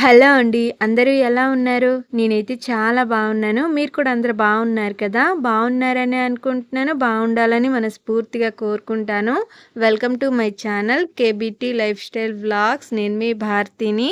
Hello అండి. అందరూ ఎలా ఉన్నారు? నేనైతే చాలా బాగున్నాను. మీరు కూడా అందరూ బాగున్నారు కదా! బాగున్నారనే అనుకుంటున్నాను. బాగుండాలని మనస్ఫూర్తిగా కోరుకుంటాను. Welcome to my channel KBT lifestyle vlogs. నేను మీ భారతిని.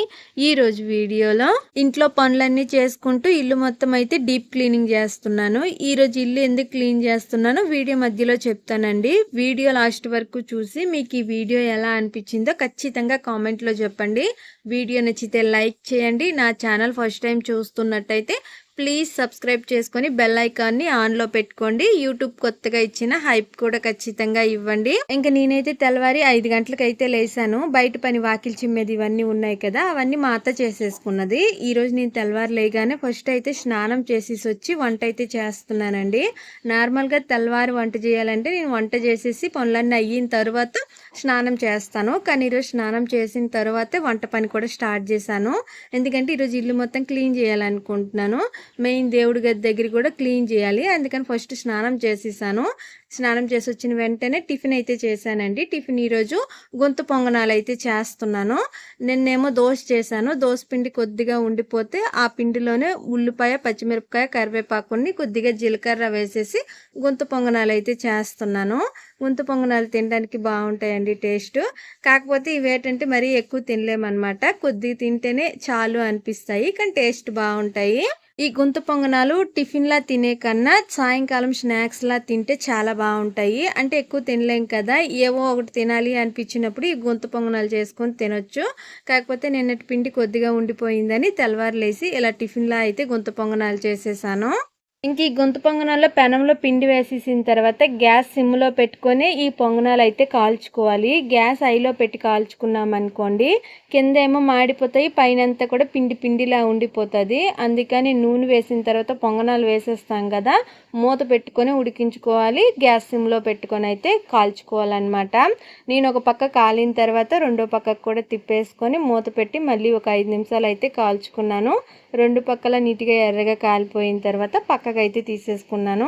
ఈరోజు వీడియోలో ఇంట్లో పనులన్నీ చేసుకుంటూ ఇల్లు మొత్తం అయితే డీప్ క్లీనింగ్ చేస్తున్నాను. ఈరోజు ఇల్లు ఎందుకు క్లీన్ చేస్తున్నానో వీడియో మధ్యలో చెప్తానండి. వీడియో లాస్ట్ వరకు చూసి మీకు ఈ వీడియో ఎలా అనిపించిందో ఖచ్చితంగా కామెంట్లో చెప్పండి. వీడియో నచ్చితే లైక్ చేయండి. నా ఛానల్ ఫస్ట్ టైం చూస్తున్నట్టయితే ప్లీజ్ సబ్స్క్రైబ్ చేసుకొని బెల్ ఐకాన్ని ఆన్లో పెట్టుకోండి. యూట్యూబ్ కొత్తగా ఇచ్చిన హైప్ కూడా ఖచ్చితంగా ఇవ్వండి. ఇంకా నేనైతే తెల్లవారి 5 గంటలకైతే లేసాను. బయట పని వాకిలి చిమ్మేది ఇవన్నీ ఉన్నాయి కదా, అవన్నీ మా అత్త చేసేసుకున్నది. ఈరోజు నేను తెల్లవారు లేగానే ఫస్ట్ అయితే స్నానం చేసేసి వచ్చి వంట అయితే చేస్తున్నానండి. నార్మల్గా తెల్లవారు వంట చేయాలంటే నేను వంట చేసేసి పనులన్నీ అయిన తర్వాత స్నానం చేస్తాను. కానీ ఈరోజు స్నానం చేసిన తర్వాతే వంట పని కూడా స్టార్ట్ చేశాను. ఎందుకంటే ఈరోజు ఇల్లు మొత్తం క్లీన్ చేయాలనుకుంటున్నాను. మెయిన్ దేవుడి గది దగ్గర కూడా క్లీన్ చేయాలి. అందుకని ఫస్ట్ స్నానం చేసేసాను. స్నానం చేసి వచ్చిన వెంటనే టిఫిన్ అయితే చేశానండి. టిఫిన్ ఈరోజు గొంతు పొంగనాలు అయితే చేస్తున్నాను. నిన్నేమో దోశ చేశాను. దోశ పిండి కొద్దిగా ఉండిపోతే ఆ పిండిలోనే ఉల్లిపాయ, పచ్చిమిరపకాయ, కరివేపాకుని కొద్దిగా జీలకర్ర వేసేసి గొంతు పొంగనాలు అయితే చేస్తున్నాను. గొంతు పొంగనాలు తినడానికి బాగుంటాయండి టేస్ట్. కాకపోతే ఇవేంటంటే మరీ ఎక్కువ తినలేమన్నమాట. కొద్దిగా తింటేనే చాలు అనిపిస్తాయి, కానీ టేస్ట్ బాగుంటాయి. ఈ గుంత పొంగనాలు టిఫిన్లా తినే కన్నా సాయంకాలం స్నాక్స్లా తింటే చాలా బాగుంటాయి. అంటే ఎక్కువ తినలేం కదా, ఏవో ఒకటి తినాలి అనిపించినప్పుడు ఈ గుంత పొంగనాలు చేసుకొని తినొచ్చు. కాకపోతే నిన్నటి పిండి కొద్దిగా ఉండిపోయిందని తెల్లవారులేసి ఇలా టిఫిన్లా అయితే గుంత పొంగనాలు చేసేసాను. ఇంక ఈ గొంతు పొంగనాల్లో పెనంలో పిండి వేసేసిన తర్వాత గ్యాస్ సిమ్లో పెట్టుకొని ఈ పొంగనాలు అయితే కాల్చుకోవాలి. గ్యాస్ హైలో పెట్టి కాల్చుకున్నాం అనుకోండి, కింద ఏమో మాడిపోతాయి, పైనంతా కూడా పిండి పిండిలా ఉండిపోతుంది. అందుకని నూనె వేసిన తర్వాత పొంగనాలు వేసేస్తాం కదా, మూత పెట్టుకొని ఉడికించుకోవాలి. గ్యాస్ సిమ్లో పెట్టుకొని అయితే కాల్చుకోవాలన్నమాట. నేను ఒక పక్క కాలిన తర్వాత రెండో పక్కకు కూడా తిప్పేసుకొని మూత పెట్టి మళ్ళీ ఒక 5 నిమిషాలు అయితే కాల్చుకున్నాను. రెండు పక్కల నీట్గా ఎర్రగా కాలిపోయిన తర్వాత పక్కకు అయితే తీసేసుకున్నాను.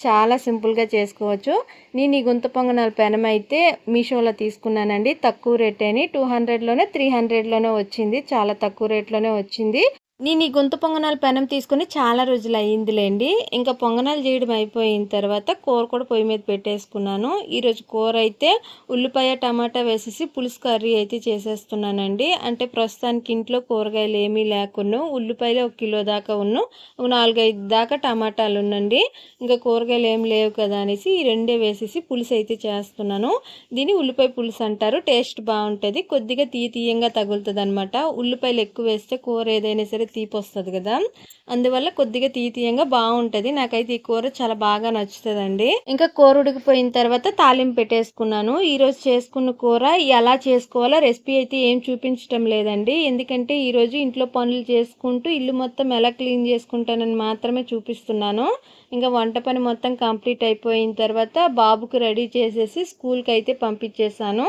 చాలా సింపుల్గా చేసుకోవచ్చు. నేను ఈ గుంత పొంగనాల పెనం అయితే మీషోలో తీసుకున్నానండి. తక్కువ రేట్ అని 200లోనే 300లోనే వచ్చింది. చాలా తక్కువ రేట్లోనే వచ్చింది. నేను ఈ గుంత పొంగనాల పెనం తీసుకుని చాలా రోజులు అయ్యిందిలేండి. ఇంకా పొంగనాలు చేయడం అయిపోయిన తర్వాత కూర కూడా పొయ్యి మీద పెట్టేసుకున్నాను. ఈరోజు కూర అయితే ఉల్లిపాయ టమాటా వేసేసి పులుసు కర్రీ అయితే చేసేస్తున్నానండి. అంటే ప్రస్తుతానికి ఇంట్లో కూరగాయలు ఏమీ లేకున్నా ఉల్లిపాయలు 1 కిలో దాకా ఉన్న 4-5 దాకా టమాటాలు ఉండండి. ఇంకా కూరగాయలు ఏం లేవు కదా అనేసి ఈ రెండే వేసేసి పులుసు అయితే చేస్తున్నాను. దీన్ని ఉల్లిపాయ పులుసు అంటారు. టేస్ట్ బాగుంటుంది. కొద్దిగా తీయంగా తగులుతుంది అనమాట. ఉల్లిపాయలు ఎక్కువ వేస్తే కూర ఏదైనా సరే తీపి వస్తుంది కదా, అందువల్ల కొద్దిగా తీయంగా బాగుంటుంది. నాకైతే ఈ కూర చాలా బాగా నచ్చుతుందండి. ఇంకా కూర ఉడికిపోయిన తర్వాత తాలింపు పెట్టేసుకున్నాను. ఈరోజు చేసుకున్న కూర ఎలా చేసుకోవాలో రెసిపీ అయితే ఏం చూపించడం లేదండి. ఎందుకంటే ఈరోజు ఇంట్లో పనులు చేసుకుంటూ ఇల్లు మొత్తం ఎలా క్లీన్ చేసుకుంటానని మాత్రమే చూపిస్తున్నాను. ఇంకా వంట పని మొత్తం కంప్లీట్ అయిపోయిన తర్వాత బాబుకు రెడీ చేసేసి స్కూల్కి అయితే పంపించేశాను.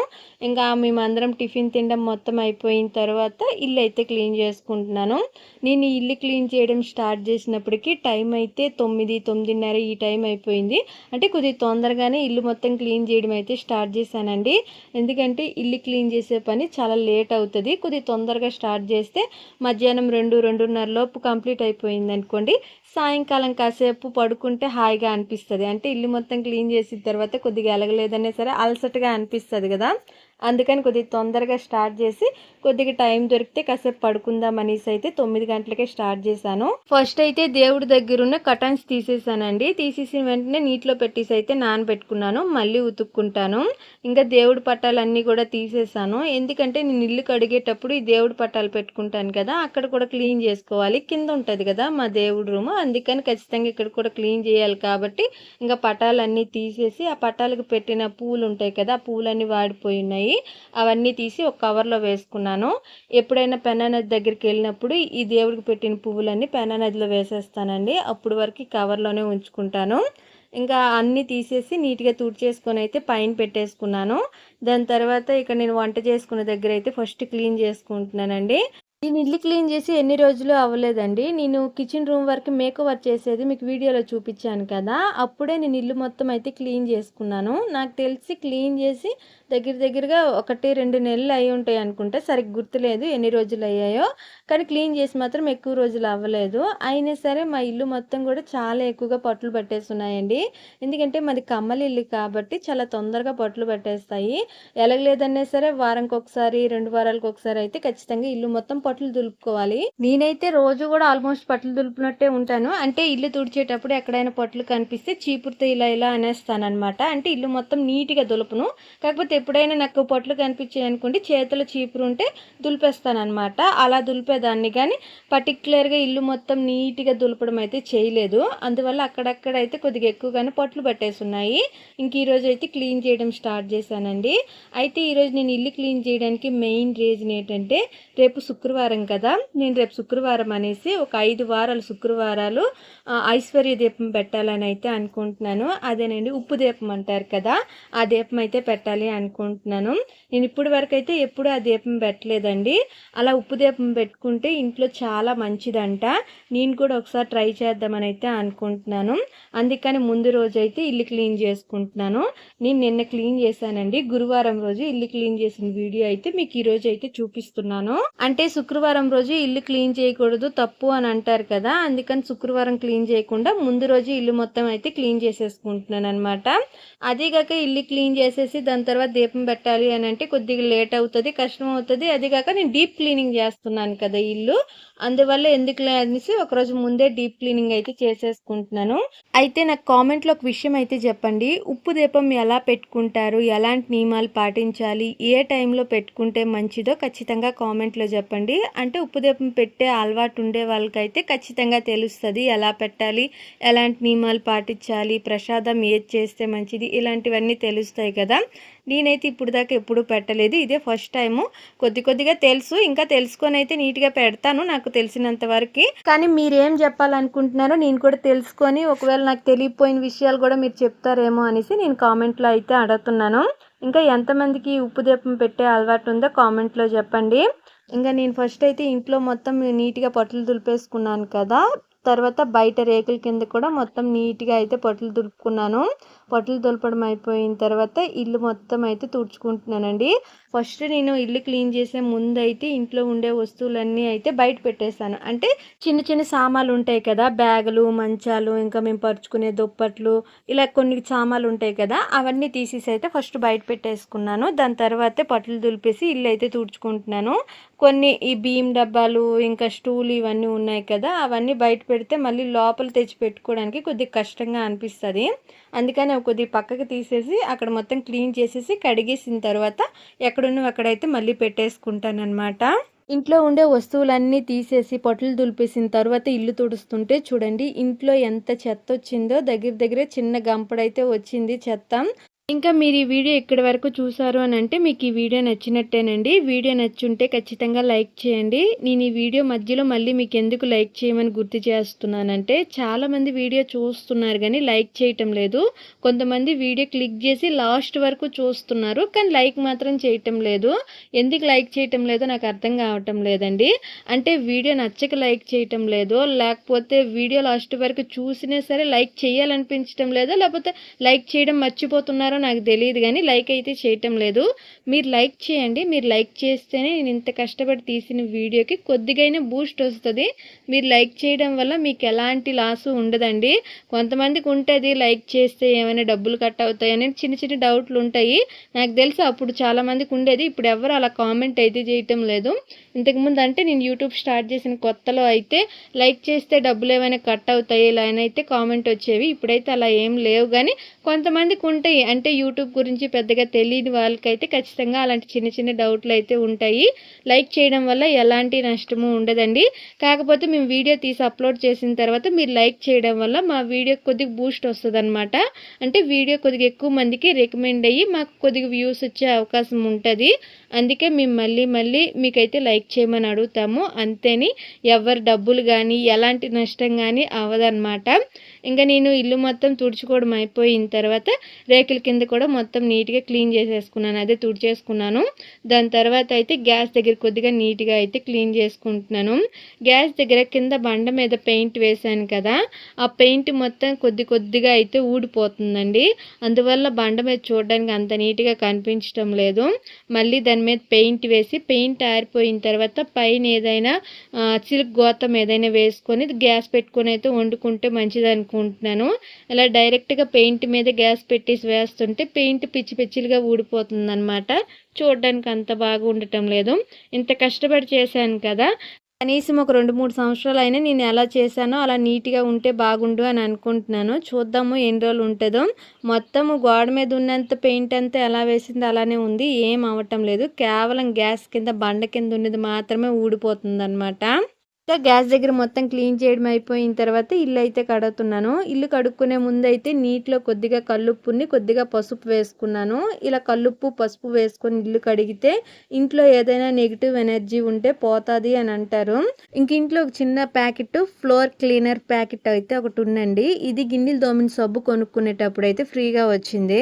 ఇంకా మేమందరం టిఫిన్ తినడం మొత్తం అయిపోయిన తర్వాత ఇల్లు అయితే క్లీన్ చేసుకుంటున్నాను. నేను ఈ ఇల్లు క్లీన్ చేయడం స్టార్ట్ చేసినప్పటికీ టైం అయితే 9-9:30 ఈ టైం అయిపోయింది. అంటే కొద్దిగా తొందరగానే ఇల్లు మొత్తం క్లీన్ చేయడం అయితే స్టార్ట్ చేశానండి. ఎందుకంటే ఇల్లు క్లీన్ చేసే పని చాలా లేట్ అవుతుంది. కొద్దిగా తొందరగా స్టార్ట్ చేస్తే మధ్యాహ్నం 2-2:30 లోపు కంప్లీట్ అయిపోయింది అనుకోండి, సాయంకాలం కాసేపు పడుకుంటే హాయిగా అనిపిస్తుంది. అంటే ఇల్లు మొత్తం క్లీన్ చేసిన తర్వాత కొద్దిగా ఎలగలేదనే సరే అలసటగా అనిపిస్తుంది కదా, అందుకని కొద్దిగా తొందరగా స్టార్ట్ చేసి కొద్దిగా టైం దొరికితే కాసేపు పడుకుందాం అనేసి అయితే 9 గంటలకే స్టార్ట్ చేశాను. ఫస్ట్ అయితే దేవుడి దగ్గర ఉన్న కటన్స్ తీసేసానండి. తీసేసిన వెంటనే నీటిలో పెట్టేసి అయితే నానబెట్టుకున్నాను. మళ్ళీ ఉతుక్కుంటాను. ఇంకా దేవుడి పట్టాలన్నీ కూడా తీసేసాను. ఎందుకంటే నేను ఇల్లు కడిగేటప్పుడు ఈ దేవుడి పట్టాలు పెట్టుకుంటాను కదా, అక్కడ కూడా క్లీన్ చేసుకోవాలి. కింద ఉంటుంది కదా మా దేవుడి రూమ్, అందుకని ఖచ్చితంగా ఇక్కడ కూడా క్లీన్ చేయాలి. కాబట్టి ఇంకా పటాలన్నీ తీసేసి ఆ పటాలకు పెట్టిన పూలు ఉంటాయి కదా, ఆ పూలన్నీ వాడిపోయి ఉన్నాయి, అవన్నీ తీసి ఒక కవర్లో వేసుకున్నాను. ఎప్పుడైనా పెన్నా నది దగ్గరికి వెళ్ళినప్పుడు ఈ దేవుడికి పెట్టిన పువ్వులన్నీ పెన్నా నదిలో వేసేస్తానండి. అప్పుడు వరకు కవర్లోనే ఉంచుకుంటాను. ఇంకా అన్నీ తీసేసి నీట్గా తుడిచేసుకొని అయితే పైన పెట్టేసుకున్నాను. దాని తర్వాత ఇక నేను వంట చేసుకున్న దగ్గర అయితే ఫస్ట్ క్లీన్ చేసుకుంటున్నానండి. నేను ఇల్లు క్లీన్ చేసి ఎన్ని రోజులు అవ్వలేదండి. నేను కిచెన్ రూమ్ వరకు మేక్ ఓవర్ చేసేది మీకు వీడియోలో చూపించాను కదా, అప్పుడే నేను ఇల్లు మొత్తం అయితే క్లీన్ చేసుకున్నాను. నాకు తెలిసి క్లీన్ చేసి దగ్గరగా 1, 2 నెలలు అయ్యి ఉంటాయి అనుకుంటా. సరిగ్గా గుర్తులేదు ఎన్ని రోజులు అయ్యాయో. కానీ క్లీన్ చేసి మాత్రం ఎక్కువ రోజులు అవ్వలేదు. అయినా సరే మా ఇల్లు మొత్తం కూడా చాలా ఎక్కువగా పట్లు పట్టేస్తున్నాయండి. ఎందుకంటే మాది కమ్మల ఇల్లు కాబట్టి చాలా తొందరగా పట్లు పట్టేస్తాయి. ఎలాగలేదన్నా సరే వారానికొకసారి, 2 వారాలకొకసారి అయితే ఖచ్చితంగా ఇల్లు మొత్తం పట్లు దులుపుకోవాలి. నేనైతే రోజు కూడా ఆల్మోస్ట్ పట్లు దులిపినట్టే ఉంటాను. అంటే ఇల్లు తుడిచేటప్పుడు ఎక్కడైనా పట్లు కనిపిస్తే చీపురుతో ఇలా అనేస్తాననమాట. అంటే ఇల్లు మొత్తం నీట్‌గా దులుపను. కాకపోతే ఎప్పుడైనా నాకు పట్లు కనిపించాయి అనుకోండి, చేతిలో చీపురు ఉంటే దులిపేస్తాననమాట. అలా దులిపేదాన్ని కానీ పర్టిక్యులర్‌గా ఇల్లు మొత్తం నీట్‌గా దులపడం అయితే చేయలేదు. అందువల్ల అక్కడక్కడైతే కొద్దిగా ఎక్కువగానే పట్లు పట్టేసున్నాయి. ఇంక ఈరోజు అయితే క్లీన్ చేయడం స్టార్ట్ చేశానండి. అయితే ఈరోజు నేను ఇల్లు క్లీన్ చేయడానికి మెయిన్ రీజన్ ఏంటంటే, రేపు శుక్రవారం కదా, నేను రేపు శుక్రవారం అనేసి ఒక 5 వారాలు శుక్రవారాలు ఐశ్వర్య దీపం పెట్టాలని అయితే అనుకుంటున్నాను. అదేనండి ఉప్పు దీపం అంటారు కదా, ఆ దీపం అయితే పెట్టాలి అనుకుంటున్నాను. నేను ఇప్పటి వరకు అయితే ఎప్పుడు ఆ దీపం పెట్టలేదండి. అలా ఉప్పు దీపం పెట్టుకుంటే ఇంట్లో చాలా మంచిదంట. నేను కూడా ఒకసారి ట్రై చేద్దామని అయితే అనుకుంటున్నాను. అందుకని ముందు రోజు అయితే ఇల్లు క్లీన్ చేసుకుంటున్నాను. నేను నిన్న క్లీన్ చేశానండి. గురువారం రోజు ఇల్లు క్లీన్ చేసిన వీడియో అయితే మీకు ఈరోజు అయితే చూపిస్తున్నాను. అంటే శుక్రవారం రోజు ఇల్లు క్లీన్ చేయకూడదు, తప్పు అని అంటారు కదా, అందుకని శుక్రవారం క్లీన్ చేయకుండా ముందు రోజు ఇల్లు మొత్తం అయితే క్లీన్ చేసేసుకుంటున్నాను అనమాట. అదిగాక ఇల్లు క్లీన్ చేసేసి దాని తర్వాత దీపం పెట్టాలి అని అంటే కొద్దిగా లేట్ అవుతుంది, కష్టం అవుతుంది. అదిగాక నేను డీప్ క్లీనింగ్ చేస్తున్నాను కదా ఇల్లు, అందువల్ల ఎందుకులే అనేసి ఒకరోజు ముందే డీప్ క్లీనింగ్ అయితే చేసేసుకుంటున్నాను. అయితే నాకు కామెంట్లో ఒక విషయం అయితే చెప్పండి, ఉప్పు దీపం ఎలా పెట్టుకుంటారు, ఎలాంటి నియమాలు పాటించాలి, ఏ టైంలో పెట్టుకుంటే మంచిదో ఖచ్చితంగా కామెంట్లో చెప్పండి. అంటే ఉప్పు దీపం పెట్టే అలవాటు ఉండే వాళ్ళకైతే ఖచ్చితంగా తెలుస్తుంది ఎలా పెట్టాలి, ఎలాంటి నియమాలు పాటించాలి, ప్రసాదం ఏది చేస్తే మంచిది, ఇలాంటివన్నీ తెలుస్తాయి కదా. నేనైతే ఇప్పుడు దాకా ఎప్పుడు పెట్టలేదు, ఇదే ఫస్ట్ టైము. కొద్దిగా తెలుసు, ఇంకా తెలుసుకొని అయితే నీట్గా పెడతాను నాకు తెలిసినంత వరకు. కానీ మీరేం చెప్పాలనుకుంటున్నారో నేను కూడా తెలుసుకొని, ఒకవేళ నాకు తెలియపోయిన విషయాలు కూడా మీరు చెప్తారేమో అనేసి నేను కామెంట్లో అయితే అడుగుతున్నాను. ఇంకా ఎంతమందికి ఉప్పు దీపం పెట్టే అలవాటు ఉందో కామెంట్లో చెప్పండి. ఇంకా నేను ఫస్ట్ అయితే ఇంట్లో మొత్తం నీట్గా పట్లు దులిపేసుకున్నాను కదా, తర్వాత బయట రేకుల కింద కూడా మొత్తం నీట్గా అయితే పట్లు దులుపుకున్నాను. పట్లు దులపడం అయిపోయిన తర్వాత ఇల్లు మొత్తం అయితే తుడుచుకుంటున్నానండి. ఫస్ట్ నేను ఇల్లు క్లీన్ చేసే ముందు అయితే ఇంట్లో ఉండే వస్తువులన్నీ అయితే బయట పెట్టేస్తాను. అంటే చిన్న సామాన్లు ఉంటాయి కదా, బ్యాగులు, మంచాలు, ఇంకా మేము పరుచుకునే దుప్పట్లు, ఇలా కొన్ని సామాన్లు ఉంటాయి కదా, అవన్నీ తీసేసి అయితే ఫస్ట్ బయట పెట్టేసుకున్నాను. దాని తర్వాతే పట్లు దులిపేసి ఇల్లు అయితే తుడుచుకుంటున్నాను. కొన్ని ఈ బియ్యం డబ్బాలు, ఇంకా స్టూలు ఇవన్నీ ఉన్నాయి కదా, అవన్నీ బయట పెడితే మళ్ళీ లోపల తెచ్చి పెట్టుకోవడానికి కొద్దిగా కష్టంగా అనిపిస్తుంది. అందుకని కొద్దిగా పక్కకి తీసేసి అక్కడ మొత్తం క్లీన్ చేసేసి కడిగేసిన తర్వాత ఎక్కడున్నవి అక్కడైతే మళ్ళీ పెట్టేసుకుంటాను అనమాట. ఇంట్లో ఉండే వస్తువులన్నీ తీసేసి పట్లు దులిపేసిన తర్వాత ఇల్లు తుడుస్తుంటే చూడండి ఇంట్లో ఎంత చెత్త వచ్చిందో, దగ్గర చిన్న గంపడైతే వచ్చింది చెత్త. ఇంకా మీరు ఈ వీడియో ఇక్కడి వరకు చూసారు అని అంటే మీకు ఈ వీడియో నచ్చినట్టేనండి. వీడియో నచ్చుంటే ఖచ్చితంగా లైక్ చేయండి. నేను ఈ వీడియో మధ్యలో మళ్ళీ మీకు ఎందుకు లైక్ చేయమని గుర్తు చేస్తున్నానంటే, చాలామంది వీడియో చూస్తున్నారు కానీ లైక్ చేయటం లేదు. కొంతమంది వీడియో క్లిక్ చేసి లాస్ట్ వరకు చూస్తున్నారు కానీ లైక్ మాత్రం చేయటం లేదు. ఎందుకు లైక్ చేయటం లేదో నాకు అర్థం కావటం లేదండి. అంటే వీడియో నచ్చక లైక్ చేయటం లేదో, లేకపోతే వీడియో లాస్ట్ వరకు చూసినా సరే లైక్ చేయాలనిపించడం లేదో, లేకపోతే లైక్ చేయడం మర్చిపోతున్నారో నాకు తెలియదు కానీ లైక్ అయితే చేయటం లేదు. మీరు లైక్ చేయండి. మీరు లైక్ చేస్తేనే నేను ఇంత కష్టపడి తీసిన వీడియోకి కొద్దిగైనా బూస్ట్ వస్తుంది. మీరు లైక్ చేయడం వల్ల మీకు ఎలాంటి లాసు ఉండదండి. కొంతమందికి ఉంటుంది లైక్ చేస్తే ఏమైనా డబ్బులు కట్ అవుతాయని చిన్న డౌట్లు ఉంటాయి. నాకు తెలిసి అప్పుడు చాలామందికి ఉండేది, ఇప్పుడు ఎవరు అలా కామెంట్ అయితే చేయటం లేదు. ఇంతకుముందు అంటే నేను యూట్యూబ్ స్టార్ట్ చేసిన కొత్తలో అయితే లైక్ చేస్తే డబ్బులు ఏమైనా కట్ అవుతాయి ఇలా అయితే కామెంట్ వచ్చేవి. ఇప్పుడైతే అలా ఏం లేవు కానీ కొంతమందికి ఉంటాయి. అంటే యూట్యూబ్ గురించి పెద్దగా తెలియని వాళ్ళకైతే ఖచ్చితంగా అలాంటి చిన్న డౌట్లు అయితే ఉంటాయి. లైక్ చేయడం వల్ల ఎలాంటి నష్టము ఉండదండి. కాకపోతే మేము వీడియో తీసి అప్లోడ్ చేసిన తర్వాత మీరు లైక్ చేయడం వల్ల మా వీడియోకి కొద్దిగా బూస్ట్ వస్తుంది అనమాట. అంటే వీడియో కొద్దిగా ఎక్కువ మందికి రికమెండ్ అయ్యి మాకు కొద్దిగా వ్యూస్ వచ్చే అవకాశం ఉంటుంది. అందుకే మేము మళ్ళీ మీకైతే లైక్ చేయమని అడుగుతాము. అంతేని ఎవరి డబ్బులు కానీ ఎలాంటి నష్టం కానీ అవ్వదన్నమాట. ఇంకా నేను ఇల్లు మొత్తం తుడుచుకోవడం అయిపోయిన తర్వాత రేకుల కింద కూడా మొత్తం నీట్గా క్లీన్ చేసేసుకున్నాను, అదే తుడిచేసుకున్నాను. దాని తర్వాత అయితే గ్యాస్ దగ్గర కొద్దిగా నీట్గా అయితే క్లీన్ చేసుకుంటున్నాను. గ్యాస్ దగ్గర కింద బండ మీద పెయింట్ వేశాను కదా, ఆ పెయింట్ మొత్తం కొద్దిగా అయితే ఊడిపోతుందండి. అందువల్ల బండ మీద చూడడానికి అంత నీట్గా కనిపించడం లేదు. మళ్ళీ దాని మీద పెయింట్ వేసి పెయింట్ ఆరిపోయిన తర్వాత పైన ఏదైనా సిల్క్ గోతం ఏదైనా వేసుకొని గ్యాస్ పెట్టుకొని అయితే వండుకుంటే మంచిది అనుకుంటున్నాను. ఇలా డైరెక్ట్గా పెయింట్ మీద గ్యాస్ పెట్టేసి వేస్తుంటే పెయింట్ పిచ్చిలుగా ఊడిపోతుంది అనమాట. చూడడానికి అంత బాగా ఉండటం లేదు. ఇంత కష్టపడి చేశాను కదా, కనీసం ఒక 2-3 సంవత్సరాలైనా నేను ఎలా చేశానో అలా నీట్గా ఉంటే బాగుండు అని అనుకుంటున్నాను. చూద్దాము ఎన్ని రోజులు ఉంటుందో. మొత్తము గోడ మీద ఉన్నంత పెయింట్ అంతా ఎలా వేసిందో అలానే ఉంది, ఏం అవ్వటం లేదు. కేవలం గ్యాస్ కింద బండ కింద ఉన్నది మాత్రమే ఊడిపోతుంది అనమాట. ఇంకా గ్యాస్ దగ్గర మొత్తం క్లీన్ చేయడం అయిపోయిన తర్వాత ఇల్లు అయితే కడుగుతున్నాను. ఇల్లు కడుక్కునే ముందు అయితే నీటిలో కొద్దిగా కల్లుప్పుని కొద్దిగా పసుపు వేసుకున్నాను. ఇలా కల్లుప్పు పసుపు వేసుకొని ఇల్లు కడిగితే ఇంట్లో ఏదైనా నెగిటివ్ ఎనర్జీ ఉంటే పోతుంది అని అంటారు. ఇంక ఇంట్లో ఒక చిన్న ప్యాకెట్ ఫ్లోర్ క్లీనర్ ప్యాకెట్ అయితే ఒకటి ఉందండి. ఇది గిన్నెలు దోమిన సబ్బు కొనుక్కునేటప్పుడు అయితే ఫ్రీగా వచ్చింది.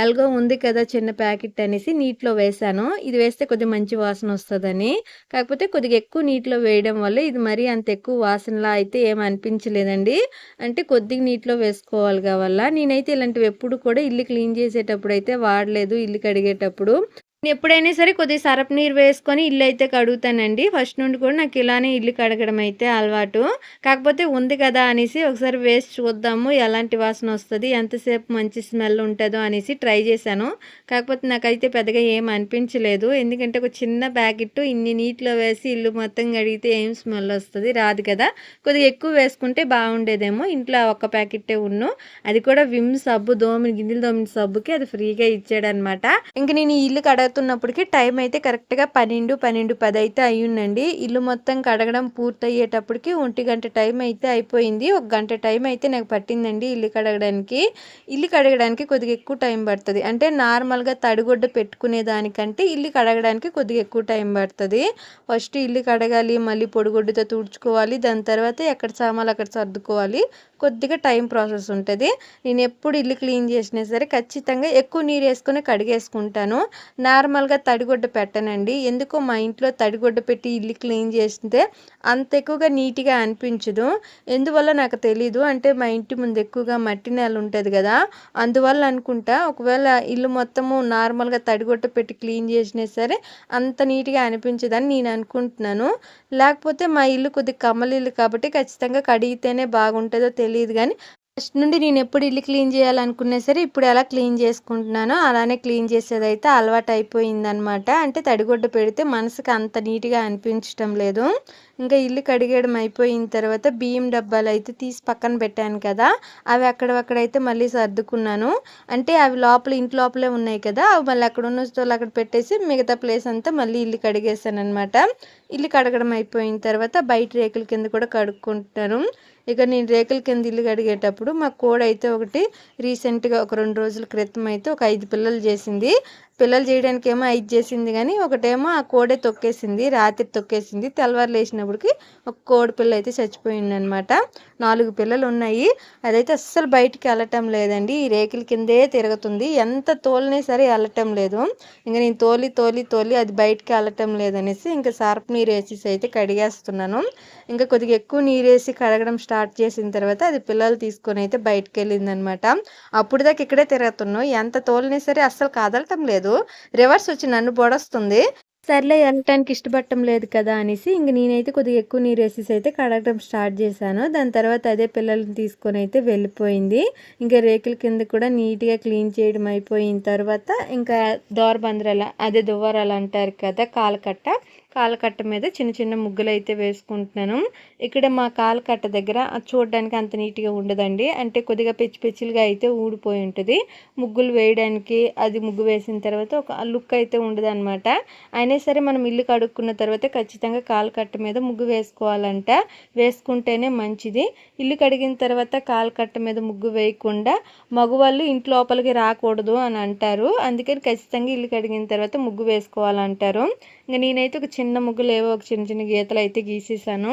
ఎలాగో ఉంది కదా చిన్న ప్యాకెట్ అనేసి నీటిలో వేసాను. ఇది వేస్తే కొద్దిగా మంచి వాసన వస్తుందని. కాకపోతే కొద్దిగా ఎక్కువ నీటిలో వేయడం వల్ల ఇది మరీ అంత ఎక్కువ వాసనలా అయితే ఏం అనిపించలేదండి. అంటే కొద్దిగా నీటిలో వేసుకోవాలి కావాల. నేనైతే ఇలాంటివి ఎప్పుడు కూడా ఇల్లు క్లీన్ చేసేటప్పుడు అయితే వాడలేదు. ఇల్లు కడిగేటప్పుడు నేను ఎప్పుడైనా సరే కొద్దిగా సరపు నీరు వేసుకొని ఇల్లు అయితే కడుగుతానండి. ఫస్ట్ నుండి కూడా నాకు ఇలానే ఇల్లు కడగడం అయితే అలవాటు. కాకపోతే ఉంది కదా అనేసి ఒకసారి వేసి చూద్దాము ఎలాంటి వాసన వస్తుంది, ఎంతసేపు మంచి స్మెల్ ఉంటుందో అనేసి ట్రై చేశాను. కాకపోతే నాకైతే పెద్దగా ఏం అనిపించలేదు. ఎందుకంటే ఒక చిన్న ప్యాకెట్ ఇన్ని నీటిలో వేసి ఇల్లు మొత్తం కడిగితే ఏం స్మెల్ వస్తుంది, రాదు కదా. కొద్దిగా ఎక్కువ వేసుకుంటే బాగుండేదేమో. ఇంట్లో ఒక్క ప్యాకెట్టే ఉన్ను, అది కూడా విమ్ సబ్బు గిన్నెలు దోమిన సబ్బుకి అది ఫ్రీగా ఇచ్చాడనమాట. ఇంక నేను ఈ ఇల్లు కడుగుతున్నప్పటికి టైం అయితే కరెక్ట్గా 12:10 అయితే అయ్యిందండి. ఇల్లు మొత్తం కడగడం పూర్తయ్యేటప్పటికి 1 గంట టైం అయితే అయిపోయింది. 1 గంట టైం అయితే నాకు పట్టిందండి ఇల్లు కడగడానికి. ఇల్లు కడగడానికి కొద్దిగా ఎక్కువ టైం పడుతుంది. అంటే నార్మల్గా తడిగుడ్డ పెట్టుకునే దానికంటే ఇల్లు కడగడానికి కొద్దిగా ఎక్కువ టైం పడుతుంది. ఫస్ట్ ఇల్లు కడగాలి, మళ్ళీ పొడిగుడ్డతో తుడుచుకోవాలి, దాని తర్వాత ఎక్కడ సామాన్లు అక్కడ సర్దుకోవాలి. కొద్దిగా టైం ప్రాసెస్ ఉంటుంది. నేను ఎప్పుడు ఇల్లు క్లీన్ చేసినా సరే ఖచ్చితంగా ఎక్కువ నీరు వేసుకొని కడిగేసుకుంటాను. నార్మల్గా తడిగుడ్డ పెట్టనండి. ఎందుకో మా ఇంట్లో తడిగుడ్డ పెట్టి ఇల్లు క్లీన్ చేస్తే అంత ఎక్కువగా నీట్గా అనిపించదు. ఎందువల్ల నాకు తెలీదు. అంటే మా ఇంటి ముందు ఎక్కువగా మట్టి నేల ఉంటుంది కదా, అందువల్ల అనుకుంటా. ఒకవేళ ఇల్లు మొత్తము నార్మల్గా తడిగుడ్డ పెట్టి క్లీన్ చేసినా సరే అంత నీట్గా అనిపించదని నేను అనుకుంటున్నాను. లేకపోతే మా ఇల్లు కొద్దిగా కమ్మలి ఇల్లు కాబట్టి ఖచ్చితంగా కడిగితేనే బాగుంటుందో తెలియదు. కానీ ఫస్ట్ నుండి నేను ఎప్పుడు ఇల్లు క్లీన్ చేయాలనుకున్నా సరే ఇప్పుడు ఎలా క్లీన్ చేసుకుంటున్నానో అలానే క్లీన్ చేసేదైతే అలవాటు అయిపోయిందనమాట. అంటే తడిగుడ్డ పెడితే మనసుకి అంత నీట్గా అనిపించడం లేదు. ఇంకా ఇల్లు కడిగేయడం అయిపోయిన తర్వాత బియ్యం డబ్బాలు అయితే తీసి పక్కన పెట్టాను కదా, అవి అక్కడైతే మళ్ళీ సర్దుకున్నాను. అంటే అవి ఇంటి లోపలే ఉన్నాయి కదా, అవి మళ్ళీ అక్కడ ఉన్న స్టోర్లు అక్కడ పెట్టేసి మిగతా ప్లేస్ అంతా మళ్ళీ ఇల్లు కడిగేసాను అనమాట. ఇల్లు కడగడం అయిపోయిన తర్వాత బయట రేకుల కింద కూడా కడుక్కుంటాను. ఇక నేను రేకుల కింద ఇల్లు కడిగేటప్పుడు మా కోడ అయితే ఒకటి రీసెంట్గా ఒక 2 రోజుల క్రితం అయితే ఒక 5 పిల్లలు చేసింది. పిల్లలు చేయడానికి ఏమో 5 చేసింది, కానీ ఒకటేమో ఆ కోడే తొక్కేసింది, రాత్రి తొక్కేసింది. తెల్లవారు లేచినప్పటికి ఒక కోడి పిల్ల అయితే చచ్చిపోయింది అనమాట. 4 పిల్లలు ఉన్నాయి. అదైతే అస్సలు బయటికి వెళ్ళటం లేదండి, ఈ రేకుల కిందే తిరుగుతుంది. ఎంత తోలినా సరే వెళ్ళటం లేదు. ఇంకా నేను తోలి అది బయటికి వెళ్ళటం లేదనేసి ఇంకా సర్ఫ్ నీరు వేసేసి అయితే కడిగేస్తున్నాను. ఇంకా కొద్దిగా ఎక్కువ నీరు వేసి కడగడం స్టార్ట్ చేసిన తర్వాత అది పిల్లలు తీసుకొని అయితే బయటకు వెళ్ళింది అనమాట. అప్పుడు దాకా ఇక్కడే తిరుగుతున్నాం, ఎంత తోలినా సరే అస్సలు కదలటం లేదు. రివర్స్ వచ్చి నన్ను పొడస్తుంది. సర్లే వెళ్ళటానికి ఇష్టపడటం లేదు కదా అనేసి ఇంక నేనైతే కొద్దిగా ఎక్కువ నీరు వేసేసి అయితే కడగడం స్టార్ట్ చేశాను. దాని తర్వాత అదే పిల్లల్ని తీసుకొని అయితే వెళ్ళిపోయింది. ఇంకా రేకుల కింద కూడా నీట్గా క్లీన్ చేయడం అయిపోయిన తర్వాత ఇంకా దోరబందరాల అదే దువ్వారాలు అంటారు కదా, కాలకట్ట మీద చిన్న చిన్న ముగ్గులు అయితే వేసుకుంటున్నాను. ఇక్కడ మా కాలకట్ట దగ్గర చూడడానికి అంత నీట్గా ఉండదండి. అంటే కొద్దిగా పిచ్చిలుగా అయితే ఊడిపోయి ఉంటుంది. ముగ్గులు వేయడానికి అది ముగ్గు వేసిన తర్వాత ఒక లుక్ అయితే ఉండదు అనమాట. అయినా సరే మనం ఇల్లు కడుక్కున్న తర్వాత ఖచ్చితంగా కాలకట్ట మీద ముగ్గు వేసుకోవాలంట, వేసుకుంటేనే మంచిది. ఇల్లు కడిగిన తర్వాత కాలకట్ట మీద ముగ్గు వేయకుండా మగవాళ్ళు ఇంటి లోపలికి రాకూడదు అని అంటారు. అందుకని ఖచ్చితంగా ఇల్లు కడిగిన తర్వాత ముగ్గు వేసుకోవాలంటారు. ఇంకా నేనైతే ఒక చిన్న ముగ్గులు ఏవో ఒక చిన్న చిన్న గీతలు అయితే గీసేసాను.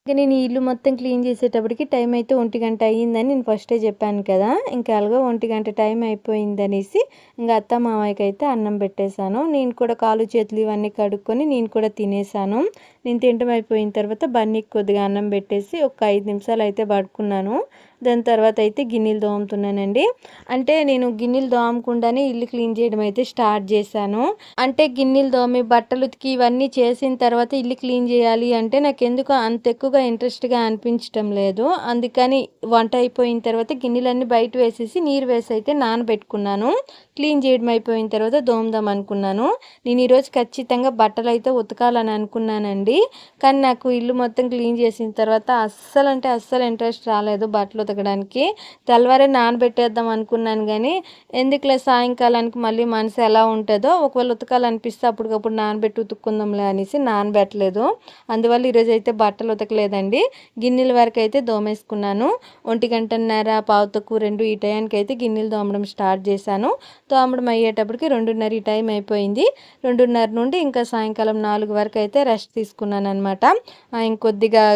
ఇక నేను ఈ ఇల్లు మొత్తం క్లీన్ చేసేటప్పటికి టైం అయితే 1 గంట అయ్యిందని నేను ఫస్టే చెప్పాను కదా. ఇంకా అలాగా 1 గంట టైం అయిపోయిందనేసి ఇంకా అత్త మామయ్యకి అయితే అన్నం పెట్టేశాను. నేను కూడా కాళ్ళు చేతులు ఇవన్నీ కడుక్కొని నేను కూడా తినేసాను. నేను తినడం అయిపోయిన తర్వాత బన్నీకి కొద్దిగా అన్నం పెట్టేసి ఒక 5 నిమిషాలు అయితే పడుకున్నాను. దాని తర్వాత అయితే గిన్నెలు తోముతున్నానండి. అంటే నేను గిన్నెలు తోమకుండానే ఇల్లు క్లీన్ చేయడం అయితే స్టార్ట్ చేశాను. అంటే గిన్నెలు తోమి బట్టలు ఉతికి ఇవన్నీ చేసిన తర్వాత ఇల్లు క్లీన్ చేయాలి అంటే నాకు ఎందుకో అంత ఎక్కువగా ఇంట్రెస్ట్గా అనిపించడం లేదు. అందుకని వంట అయిపోయిన తర్వాత గిన్నెలన్నీ బయట వేసేసి నీరు వేసి అయితే నానబెట్టుకున్నాను. క్లీన్ చేయడం అయిపోయిన తర్వాత దోమదాం అనుకున్నాను. నేను ఈరోజు ఖచ్చితంగా బట్టలు అయితే ఉతకాలని అనుకున్నానండి. కానీ నాకు ఇల్లు మొత్తం క్లీన్ చేసిన తర్వాత అస్సలు అంటే అస్సలు ఇంట్రెస్ట్ రాలేదు బట్టలు ఉతకడానికి. తెల్లవారే నానబెట్టేద్దాం అనుకున్నాను కానీ ఎందుకులే సాయంకాలానికి మళ్ళీ మనసు ఎలా ఉంటుందో, ఒకవేళ ఉతకాలనిపిస్తే అప్పటికప్పుడు నానబెట్టి ఉతుక్కుందాంలే అనేసి నానబెట్టలేదు. అందువల్ల ఈరోజు అయితే బట్టలు ఉతకలేదండి. గిన్నెల వరకు అయితే దోమేసుకున్నాను. 1:30 పావు తక్కువ 2 ఈ టైంకి అయితే గిన్నెలు తోమడం స్టార్ట్ చేశాను. తోమడం అయ్యేటప్పటికి 2:30 ఈ టైం అయిపోయింది. 2:30 నుండి ఇంకా సాయంకాలం 4 వరకు అయితే రెస్ట్ తీసుకున్నాను అనమాట. ఇంకొద్దిగా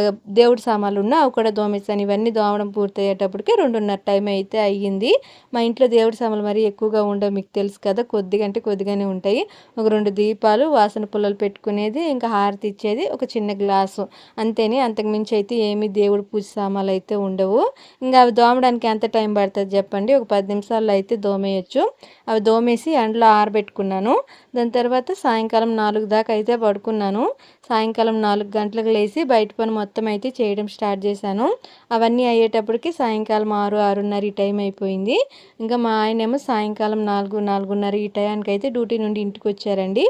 దేవుడి సామాన్లు ఉన్నా అవి కూడా దోమేసాను. ఇవన్నీ దోమడం పూర్తయ్యేటప్పటికి 2:30 టైం అయితే అయ్యింది. మా ఇంట్లో దేవుడి సామాన్లు మరీ ఎక్కువగా ఉండవు, మీకు తెలుసు కదా. కొద్దిగా అంటే కొద్దిగానే ఉంటాయి. ఒక 2 దీపాలు, వాసన పుల్లలు పెట్టుకునేది, ఇంకా హారతి ఇచ్చేది, ఒక చిన్న గ్లాసు అంతేని. అంతకుమించి అయితే ఏమీ దేవుడి పూజ సామాన్లు అయితే ఉండవు. ఇంకా అవి దోమడానికి ఎంత టైం పడుతుంది చెప్పండి? ఒక 10 నిమిషాల్లో అయితే దోమేయచ్చు. అవి దోమేసి ఎండలో ఆరబెట్టుకున్నాను. దాని తర్వాత సాయంకాలం 4 దాకా అయితే పడుకున్నాను. సాయంకాలం 4 గంటలకు లేచి బయట పని మొత్తం అయితే చేయడం స్టార్ట్ చేశాను. అవన్నీ అయ్యేటప్పటికి సాయంకాలం 6, 6:30 ఈ టైం అయిపోయింది. ఇంకా మా ఆయనేమో సాయంకాలం 4, 4:30 ఈ టైంకి అయితే డ్యూటీ నుండి ఇంటికి వచ్చారండి.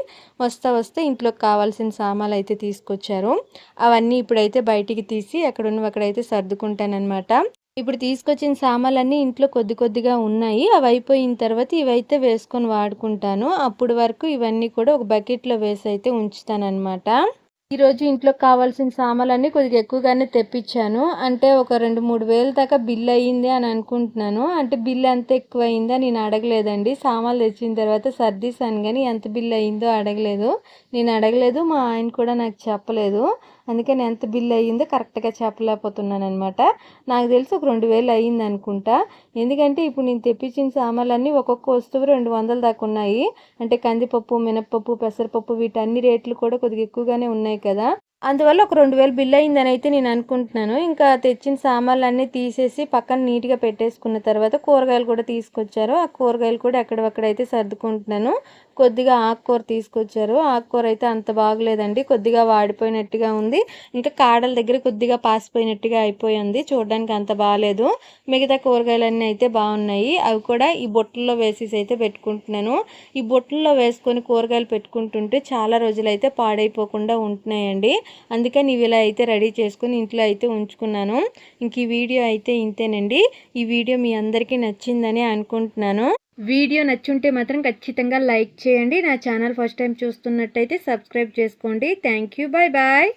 వస్తే ఇంట్లోకి కావాల్సిన సామాన్లు అయితే తీసుకొచ్చారు. అవన్నీ ఇప్పుడైతే బయటికి తీసి ఎక్కడున్నవి అక్కడైతే సర్దుకుంటానన్నమాట. ఇప్పుడు తీసుకొచ్చిన సామాన్లన్నీ ఇంట్లో కొద్దిగా ఉన్నాయి. అవి అయిపోయిన తర్వాత ఇవైతే వేసుకొని వాడుకుంటాను. అప్పుడు వరకు ఇవన్నీ కూడా ఒక బకెట్లో వేసి అయితే ఉంచుతానన్నమాట. ఈరోజు ఇంట్లో కావాల్సిన సామాన్లన్నీ కొద్దిగా ఎక్కువగానే తెప్పించాను. అంటే ఒక 2-3 వేలు దాకా బిల్ అయ్యింది అని అనుకుంటున్నాను. అంటే బిల్ ఎంత ఎక్కువ అయిందో నేను అడగలేదండి. సామాన్లు తెచ్చిన తర్వాత సర్దీసాను కానీ ఎంత బిల్ అయ్యిందో అడగలేదు. నేను అడగలేదు, మా ఆయన కూడా నాకు చెప్పలేదు. అందుకని ఎంత బిల్ అయ్యిందో కరెక్ట్గా చెప్పలేకపోతున్నాను అనమాట. నాకు తెలిసి ఒక 2,000 అయ్యింది అనుకుంటా. ఎందుకంటే ఇప్పుడు నేను తెప్పించిన సామాన్లన్నీ ఒక్కొక్క వస్తువు 200 దాకా ఉన్నాయి. అంటే కందిపప్పు, మినప్పప్పు, పెసరపప్పు వీటన్ని రేట్లు కూడా కొద్దిగా ఎక్కువగానే ఉన్నాయి కదా. అందువల్ల ఒక 2,000 బిల్ అయిందని అయితే నేను అనుకుంటున్నాను. ఇంకా తెచ్చిన సామాన్లన్నీ తీసేసి పక్కన నీట్గా పెట్టేసుకున్న తర్వాత కూరగాయలు కూడా తీసుకొచ్చారు. ఆ కూరగాయలు కూడా ఎక్కడైతే సర్దుకుంటున్నాను. కొద్దిగా ఆకుకూర తీసుకొచ్చారు. ఆకుకూర అయితే అంత బాగలేదండి, కొద్దిగా వాడిపోయినట్టుగా ఉంది. ఇంకా కాడల దగ్గర కొద్దిగా పాసిపోయినట్టుగా అయిపోయింది. చూడడానికి అంత బాగాలేదు. మిగతా కూరగాయలన్నీ అయితే బాగున్నాయి. అవి కూడా ఈ బొట్టల్లో వేసేసి అయితే పెట్టుకుంటున్నాను. ఈ బొట్టల్లో వేసుకొని కూరగాయలు పెట్టుకుంటుంటే చాలా రోజులైతే పాడైపోకుండా ఉంటున్నాయండి. అందుకని ఇవి ఇలా అయితే రెడీ చేసుకుని ఇంట్లో అయితే ఉంచుకున్నాను. ఇంక ఈ వీడియో అయితే ఇంతేనండి. ఈ వీడియో మీ అందరికీ నచ్చిందని అనుకుంటున్నాను. వీడియో నచ్చుంటే మాత్రం ఖచ్చితంగా లైక్ చేయండి. నా ఛానల్ ఫస్ట్ టైం చూస్తున్నట్టయితే సబ్స్క్రైబ్ చేసుకోండి. Thank you. Bye bye.